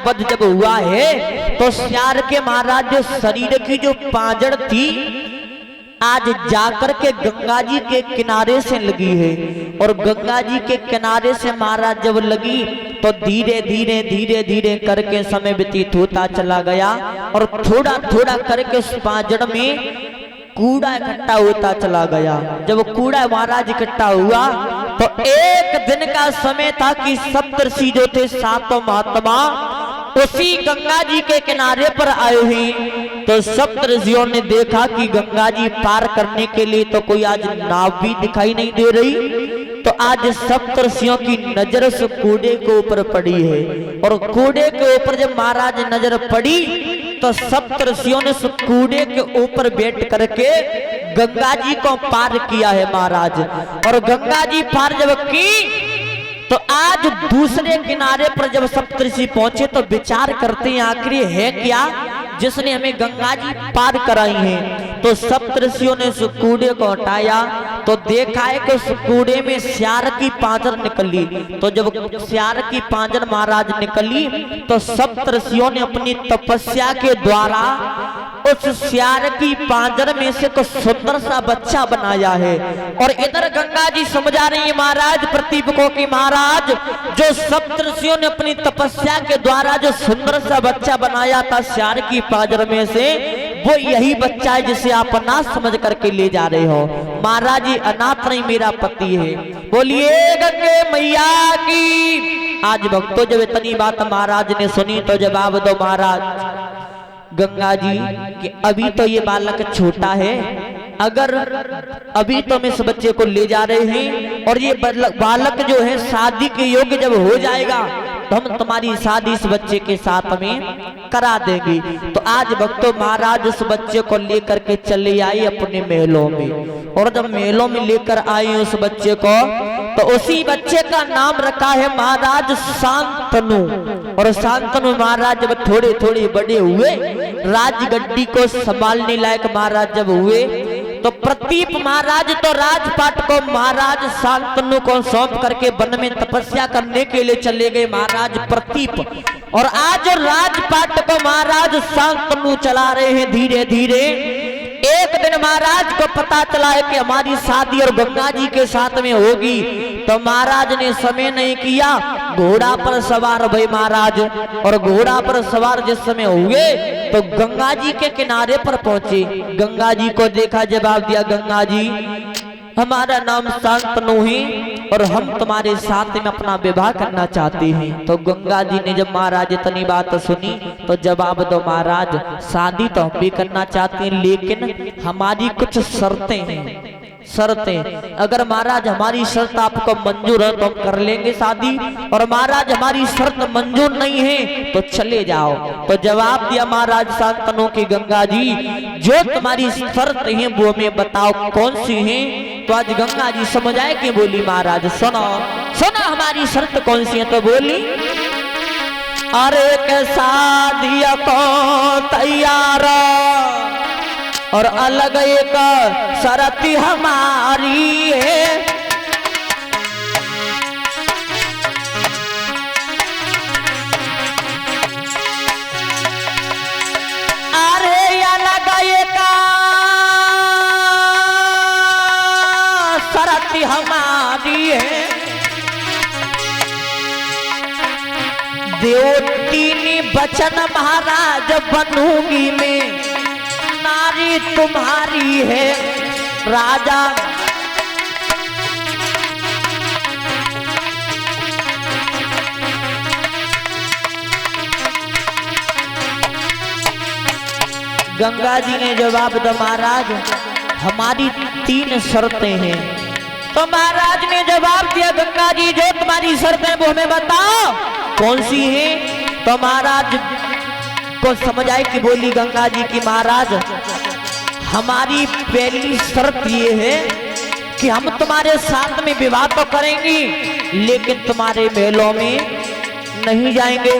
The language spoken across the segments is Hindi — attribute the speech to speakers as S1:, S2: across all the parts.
S1: वध जब हुआ है तो श्यार के महाराज जो शरीर की जो पांजड़ थी आज जाकर के गंगा जी के किनारे से लगी है। और गंगा जी के किनारे से महाराज जब लगी तो धीरे धीरे धीरे धीरे करके समय व्यतीत होता चला गया और थोड़ा थोड़ा करके उस पांजड़ में कूड़ा इकट्ठा होता चला गया। जब कूड़ा महाराज इकट्ठा हुआ तो एक दिन का समय था कि सप्तर्षि जो थे सातों महात्मा उसी गंगा जी के किनारे पर आए हुए। तो सप्तर्षियों ने देखा कि गंगा जी पार करने के लिए तो कोई आज नाव भी दिखाई नहीं दे रही। तो आज सप्तर्षियों की नजर उस कूड़े के ऊपर पड़ी है और कूड़े के ऊपर जब महाराज नजर पड़ी तो सप्तर्षियों ने उस कूड़े के ऊपर बैठ करके गंगा जी को पार किया है महाराज। और गंगा जी पार जब की तो आज दूसरे किनारे पर जब सप्तर्षि पहुंचे तो विचार करते हैं आखिर है क्या जिसने हमें गंगा जी पार कराई है। तो सप्तर्षियों ने उस कूड़े को हटाया तो देखा है कि उस कूड़े में श्यार की पांजर निकली। तो जब श्यार की पांजर महाराज निकली तो सप्तर्षियों ने अपनी तपस्या के द्वारा उस श्यार की पांजर में से कुछ सुंदर सा बच्चा बनाया है। और इधर गंगा जी समझा रही है महाराज प्रतीपकों की महाराज जो सप्तर्षियों ने अपनी तपस्या के द्वारा जो सुंदर सा बच्चा बनाया था श्यार की पांजर में से वो यही बच्चा है जिसे आप अनाथ समझ करके ले जा रहे हो। महाराज जी अनाथ नहीं मेरा पति है। बोलिए गंगे मैया की। आज भक्तों जब इतनी बात महाराज ने सुनी तो जवाब दो महाराज गंगा जी कि अभी तो ये बालक छोटा है, अगर अभी तो हम इस बच्चे को ले जा रहे हैं और ये बालक जो है शादी के योग्य जब हो जाएगा तो हम तुम्हारी शादी इस बच्चे के साथ में करा देंगे। तो आज भक्तों महाराज उस बच्चे को लेकर के चले आए अपने महलों में। और जब महलों में लेकर आए उस बच्चे को तो उसी बच्चे का नाम रखा है महाराज शांतनु। और शांतनु महाराज जब थोड़े थोड़े बड़े हुए राजगद्दी को संभालने लायक महाराज जब हुए तो प्रतीप महाराज तो राजपाट को महाराज शांतनु को सौंप करके वन में तपस्या करने के लिए चले गए महाराज प्रतीप। और आज राजपाट को महाराज शांतनु चला रहे हैं धीरे धीरे। एक दिन महाराज को पता चला है कि हमारी शादी और गंगा जी के साथ में होगी। तो महाराज ने समय नहीं किया, घोड़ा पर सवार भई महाराज। और घोड़ा पर सवार जिस समय हुए तो गंगा जी के किनारे पर पहुंचे। गंगा जी को देखा, जवाब दिया गंगा जी हमारा नाम शांतनु है और हम तुम्हारे साथ में अपना विवाह करना चाहते हैं। तो गंगा जी ने जब महाराज इतनी बात सुनी तो जवाब दो महाराज शादी तो हम भी करना चाहते हैं लेकिन हमारी कुछ शर्तें हैं। शर्तें अगर महाराज हमारी शर्त आपको मंजूर है तो हम कर लेंगे शादी, और महाराज हमारी शर्त मंजूर नहीं है तो चले जाओ। तो जवाब दिया महाराज शांतनु की गंगा जी जो तुम्हारी शर्त है वो हमें बताओ कौन सी है। तो आज गंगा जी समझ आए कि बोली महाराज सुनो सुनो हमारी शर्त कौन सी है। तो बोली अरे के शादी को तैयार और अलग एक शर्त हमारी है। अरे अलग एक शर्त हमारी है। देवतीनी बचन महाराज बनूंगी मैं, नारी तुम्हारी है राजा। गंगा जी ने जवाब दिया महाराज हमारी 3 शर्तें हैं। तो महाराज ने जवाब दिया गंगा जी जो तुम्हारी शर्तें वो हमें बताओ कौन सी है। तो महाराज को समझ आए कि बोली गंगा जी की महाराज हमारी पहली शर्त ये है कि हम तुम्हारे साथ में विवाह तो करेंगे लेकिन तुम्हारे महलों में नहीं जाएंगे।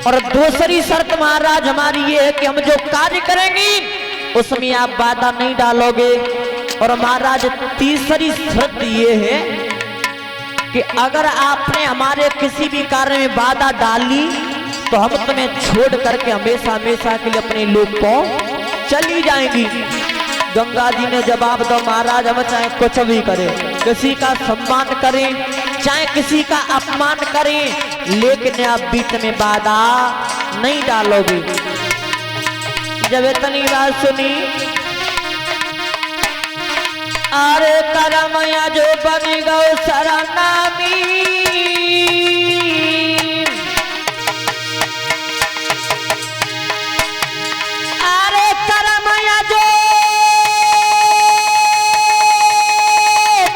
S1: और दूसरी शर्त महाराज हमारी ये है कि हम जो कार्य करेंगे उसमें आप बाधा नहीं डालोगे। और महाराज तीसरी शर्त ये है कि अगर आपने हमारे किसी भी कार्य में बाधा डाली तो हम तुम्हें छोड़ करके हमेशा हमेशा के लिए अपने लोक को चली जाएंगी। गंगा जी ने जवाब दो, महाराज हम चाहे कुछ भी करें, किसी का सम्मान करें चाहे किसी का अपमान करें, लेकिन आप बीच में बाधा नहीं डालोगे। जब इतनी बात सुनी, अरे करमया जो बन गौ सरनामी, अरे करमया जो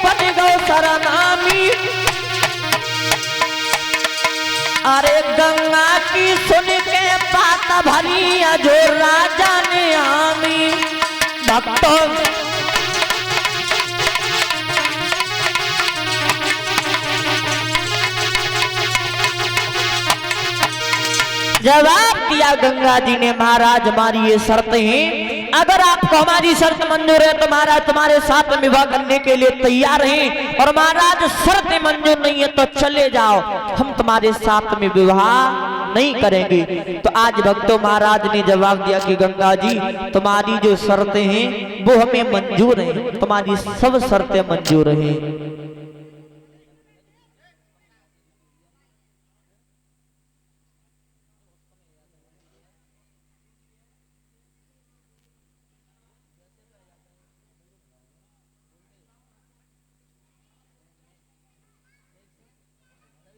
S1: बन गौ सरनामी, अरे गंगा की सुन के बात भरी जो राजा ने आमी। भक्तों जवाब दिया गंगा जी ने, महाराज हमारी ये शर्तें हैं, अगर आपको हमारी शर्त मंजूर है तो महाराज तुम्हारे साथ में विवाह करने के लिए तैयार हैं, और महाराज शर्तें मंजूर नहीं है तो चले जाओ, हम तुम्हारे साथ में विवाह नहीं करेंगे। तो आज भक्तों महाराज ने जवाब दिया कि गंगा जी तुम्हारी जो शर्तें हैं वो हमें मंजूर हैं, तुम्हारी सब शर्तें मंजूर हैं।